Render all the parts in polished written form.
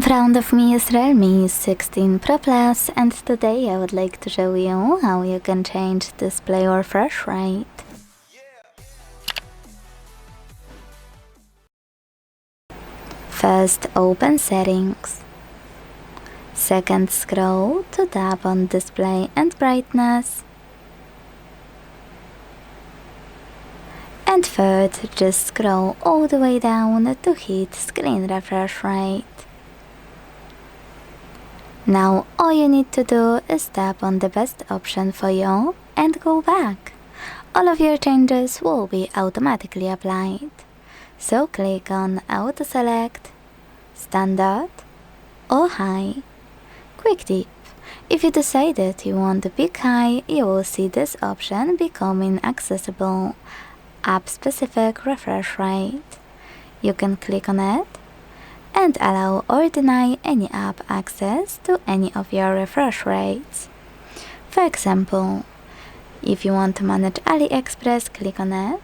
front of me is REALME 16 Pro Plus, and today I would like to show you how you can change display refresh rate. First, open Settings. Second, scroll to tap on Display and Brightness. And third, just scroll all the way down to hit Screen Refresh Rate. Now all you need to do is tap on the best option for you and go back. All of your changes will be automatically applied. So click on Auto Select, Standard or High. Quick tip: if you decided you want to pick High, you will see this option becoming accessible, App-Specific Refresh Rate. You can click on it and allow or deny any app access to any of your refresh rates. For example, if you want to manage Aliexpress, click on it,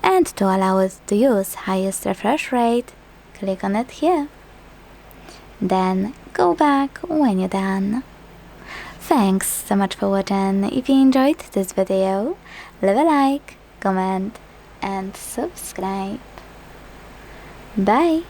and to allow it to use highest refresh rate, click on it here. Then go back when you're done. Thanks so much for watching. If you enjoyed this video, leave a like, comment and subscribe. Bye!